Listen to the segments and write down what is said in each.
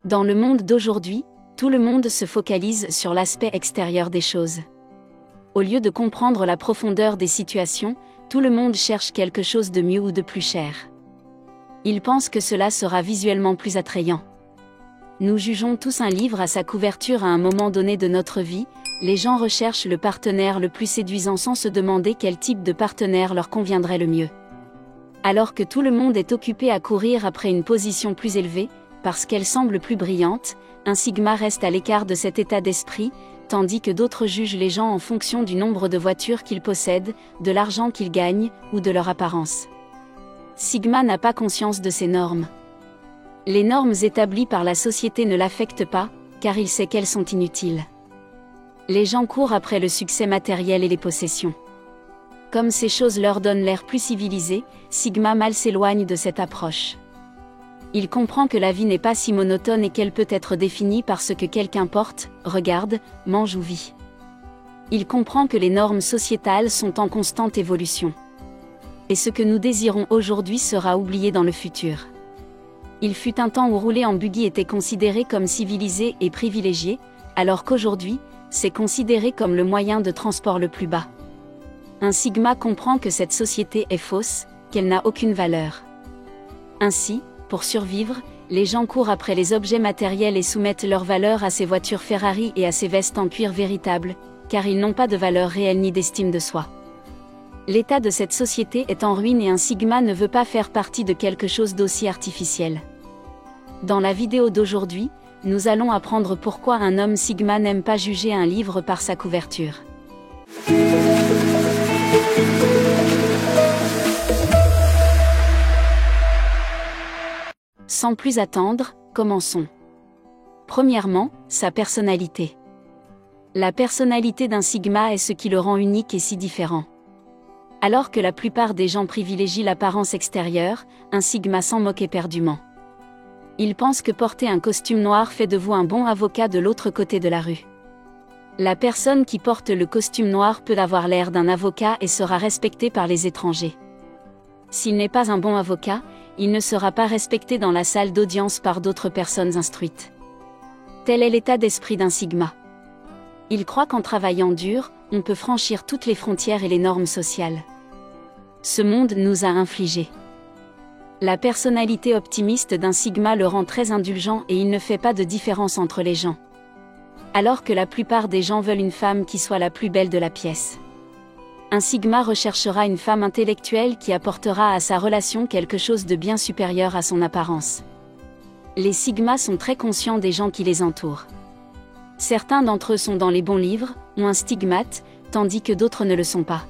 Dans le monde d'aujourd'hui, tout le monde se focalise sur l'aspect extérieur des choses. Au lieu de comprendre la profondeur des situations, tout le monde cherche quelque chose de mieux ou de plus cher. Il pense que cela sera visuellement plus attrayant. Nous jugeons tous un livre à sa couverture à un moment donné de notre vie. Les gens recherchent le partenaire le plus séduisant sans se demander quel type de partenaire leur conviendrait le mieux. Alors que tout le monde est occupé à courir après une position plus élevée, parce qu'elle semble plus brillante, un sigma reste à l'écart de cet état d'esprit, tandis que d'autres jugent les gens en fonction du nombre de voitures qu'ils possèdent, de l'argent qu'ils gagnent, ou de leur apparence. Sigma n'a pas conscience de ces normes. Les normes établies par la société ne l'affectent pas, car il sait qu'elles sont inutiles. Les gens courent après le succès matériel et les possessions. Comme ces choses leur donnent l'air plus civilisé, Sigma mal s'éloigne de cette approche. Il comprend que la vie n'est pas si monotone et qu'elle peut être définie par ce que quelqu'un porte, regarde, mange ou vit. Il comprend que les normes sociétales sont en constante évolution. Et ce que nous désirons aujourd'hui sera oublié dans le futur. Il fut un temps où rouler en buggy était considéré comme civilisé et privilégié, alors qu'aujourd'hui, c'est considéré comme le moyen de transport le plus bas. Un sigma comprend que cette société est fausse, qu'elle n'a aucune valeur. Ainsi, pour survivre, les gens courent après les objets matériels et soumettent leur valeur à ces voitures Ferrari et à ces vestes en cuir véritables, car ils n'ont pas de valeur réelle ni d'estime de soi. L'état de cette société est en ruine et un sigma ne veut pas faire partie de quelque chose d'aussi artificiel. Dans la vidéo d'aujourd'hui, nous allons apprendre pourquoi un homme sigma n'aime pas juger un livre par sa couverture. Sans plus attendre, commençons. Premièrement, sa personnalité. La personnalité d'un sigma est ce qui le rend unique et si différent. Alors que la plupart des gens privilégient l'apparence extérieure, un sigma s'en moque éperdument. Il pense que porter un costume noir fait de vous un bon avocat de l'autre côté de la rue. La personne qui porte le costume noir peut avoir l'air d'un avocat et sera respectée par les étrangers. S'il n'est pas un bon avocat, il ne sera pas respecté dans la salle d'audience par d'autres personnes instruites. Tel est l'état d'esprit d'un sigma. Il croit qu'en travaillant dur, on peut franchir toutes les frontières et les normes sociales. Ce monde nous a infligé. La personnalité optimiste d'un sigma le rend très indulgent et il ne fait pas de différence entre les gens. Alors que la plupart des gens veulent une femme qui soit la plus belle de la pièce. Un sigma recherchera une femme intellectuelle qui apportera à sa relation quelque chose de bien supérieur à son apparence. Les sigmas sont très conscients des gens qui les entourent. Certains d'entre eux sont dans les bons livres, ont un stigmate, tandis que d'autres ne le sont pas.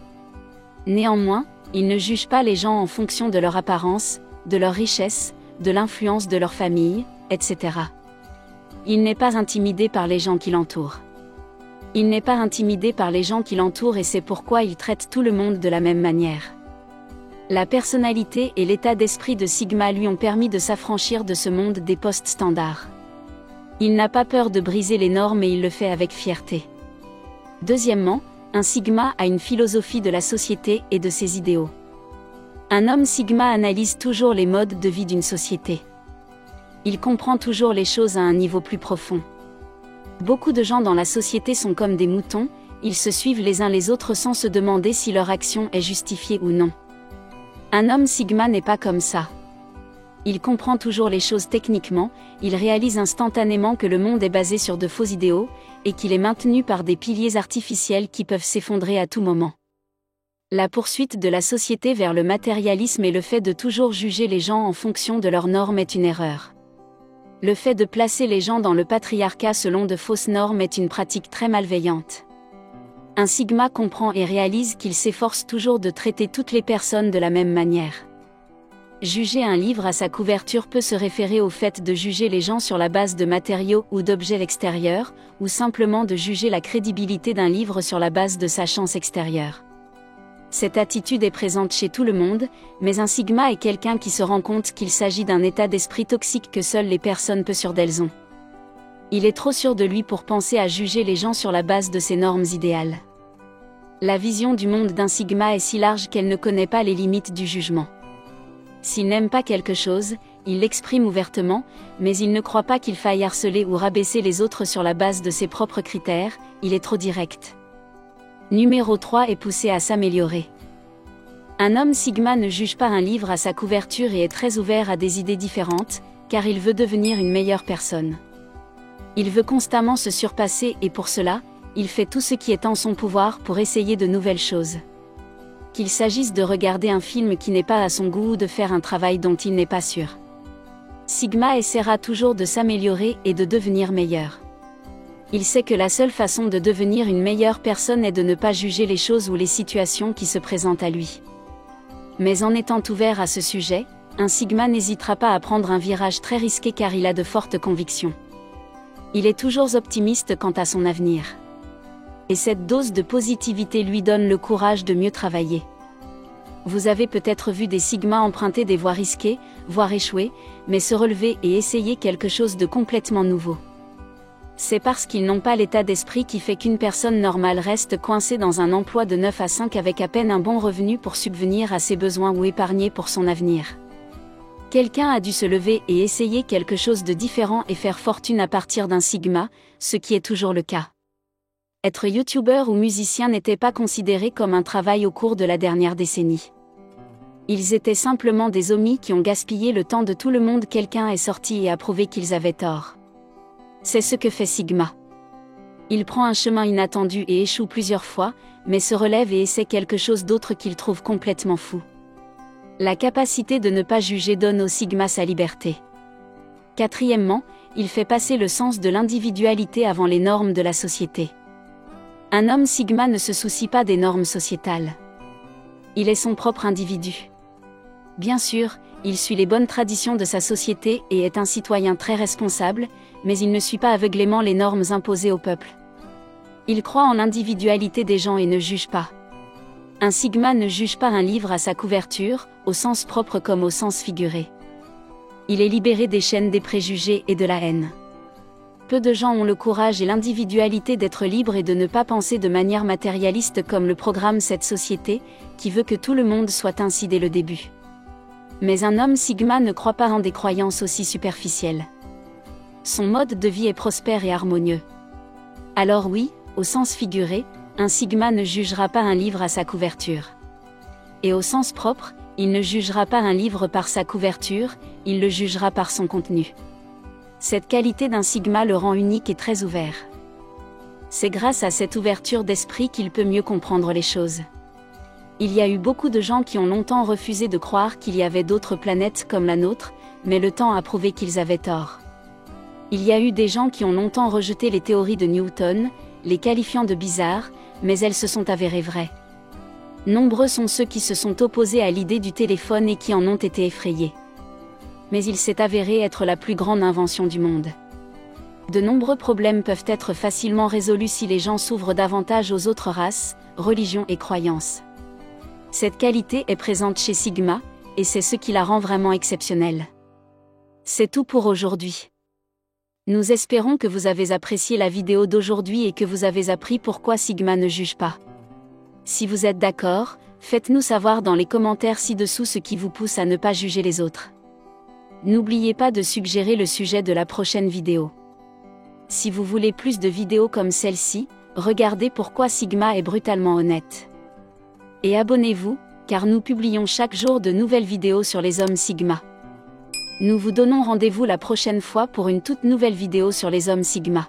Néanmoins, ils ne jugent pas les gens en fonction de leur apparence, de leur richesse, de l'influence de leur famille, etc. Il n'est pas intimidé par les gens qui l'entourent. Il n'est pas intimidé par les gens qui l'entourent et c'est pourquoi il traite tout le monde de la même manière. La personnalité et l'état d'esprit de Sigma lui ont permis de s'affranchir de ce monde des postes standards. Il n'a pas peur de briser les normes et il le fait avec fierté. Deuxièmement, un Sigma a une philosophie de la société et de ses idéaux. Un homme Sigma analyse toujours les modes de vie d'une société. Il comprend toujours les choses à un niveau plus profond. Beaucoup de gens dans la société sont comme des moutons, ils se suivent les uns les autres sans se demander si leur action est justifiée ou non. Un homme Sigma n'est pas comme ça. Il comprend toujours les choses techniquement, il réalise instantanément que le monde est basé sur de faux idéaux, et qu'il est maintenu par des piliers artificiels qui peuvent s'effondrer à tout moment. La poursuite de la société vers le matérialisme et le fait de toujours juger les gens en fonction de leurs normes est une erreur. Le fait de placer les gens dans le patriarcat selon de fausses normes est une pratique très malveillante. Un sigma comprend et réalise qu'il s'efforce toujours de traiter toutes les personnes de la même manière. Juger un livre à sa couverture peut se référer au fait de juger les gens sur la base de matériaux ou d'objets extérieurs, ou simplement de juger la crédibilité d'un livre sur la base de sa chance extérieure. Cette attitude est présente chez tout le monde, mais un sigma est quelqu'un qui se rend compte qu'il s'agit d'un état d'esprit toxique que seules les personnes peu sûres d'elles ont. Il est trop sûr de lui pour penser à juger les gens sur la base de ses normes idéales. La vision du monde d'un sigma est si large qu'elle ne connaît pas les limites du jugement. S'il n'aime pas quelque chose, il l'exprime ouvertement, mais il ne croit pas qu'il faille harceler ou rabaisser les autres sur la base de ses propres critères, il est trop direct. Numéro 3 est poussé à s'améliorer. Un homme Sigma ne juge pas un livre à sa couverture et est très ouvert à des idées différentes, car il veut devenir une meilleure personne. Il veut constamment se surpasser et pour cela, il fait tout ce qui est en son pouvoir pour essayer de nouvelles choses. Qu'il s'agisse de regarder un film qui n'est pas à son goût ou de faire un travail dont il n'est pas sûr. Sigma essaiera toujours de s'améliorer et de devenir meilleur. Il sait que la seule façon de devenir une meilleure personne est de ne pas juger les choses ou les situations qui se présentent à lui. Mais en étant ouvert à ce sujet, un Sigma n'hésitera pas à prendre un virage très risqué car il a de fortes convictions. Il est toujours optimiste quant à son avenir. Et cette dose de positivité lui donne le courage de mieux travailler. Vous avez peut-être vu des Sigmas emprunter des voies risquées, voire échouer, mais se relever et essayer quelque chose de complètement nouveau. C'est parce qu'ils n'ont pas l'état d'esprit qui fait qu'une personne normale reste coincée dans un emploi de 9 à 5 avec à peine un bon revenu pour subvenir à ses besoins ou épargner pour son avenir. Quelqu'un a dû se lever et essayer quelque chose de différent et faire fortune à partir d'un Sigma, ce qui est toujours le cas. Être youtubeur ou musicien n'était pas considéré comme un travail au cours de la dernière décennie. Ils étaient simplement des omis qui ont gaspillé le temps de tout le monde. Quelqu'un est sorti et a prouvé qu'ils avaient tort. C'est ce que fait Sigma. Il prend un chemin inattendu et échoue plusieurs fois, mais se relève et essaie quelque chose d'autre qu'il trouve complètement fou. La capacité de ne pas juger donne au Sigma sa liberté. Quatrièmement, il fait passer le sens de l'individualité avant les normes de la société. Un homme Sigma ne se soucie pas des normes sociétales. Il est son propre individu. Bien sûr, il suit les bonnes traditions de sa société et est un citoyen très responsable, mais il ne suit pas aveuglément les normes imposées au peuple. Il croit en l'individualité des gens et ne juge pas. Un Sigma ne juge pas un livre à sa couverture, au sens propre comme au sens figuré. Il est libéré des chaînes des préjugés et de la haine. Peu de gens ont le courage et l'individualité d'être libres et de ne pas penser de manière matérialiste comme le programme cette société, qui veut que tout le monde soit ainsi dès le début. Mais un homme Sigma ne croit pas en des croyances aussi superficielles. Son mode de vie est prospère et harmonieux. Alors oui, au sens figuré, un Sigma ne jugera pas un livre à sa couverture. Et au sens propre, il ne jugera pas un livre par sa couverture, il le jugera par son contenu. Cette qualité d'un Sigma le rend unique et très ouvert. C'est grâce à cette ouverture d'esprit qu'il peut mieux comprendre les choses. Il y a eu beaucoup de gens qui ont longtemps refusé de croire qu'il y avait d'autres planètes comme la nôtre, mais le temps a prouvé qu'ils avaient tort. Il y a eu des gens qui ont longtemps rejeté les théories de Newton, les qualifiant de bizarres, mais elles se sont avérées vraies. Nombreux sont ceux qui se sont opposés à l'idée du téléphone et qui en ont été effrayés. Mais il s'est avéré être la plus grande invention du monde. De nombreux problèmes peuvent être facilement résolus si les gens s'ouvrent davantage aux autres races, religions et croyances. Cette qualité est présente chez Sigma, et c'est ce qui la rend vraiment exceptionnelle. C'est tout pour aujourd'hui. Nous espérons que vous avez apprécié la vidéo d'aujourd'hui et que vous avez appris pourquoi Sigma ne juge pas. Si vous êtes d'accord, faites-nous savoir dans les commentaires ci-dessous ce qui vous pousse à ne pas juger les autres. N'oubliez pas de suggérer le sujet de la prochaine vidéo. Si vous voulez plus de vidéos comme celle-ci, regardez pourquoi Sigma est brutalement honnête. Et abonnez-vous, car nous publions chaque jour de nouvelles vidéos sur les hommes Sigma. Nous vous donnons rendez-vous la prochaine fois pour une toute nouvelle vidéo sur les hommes Sigma.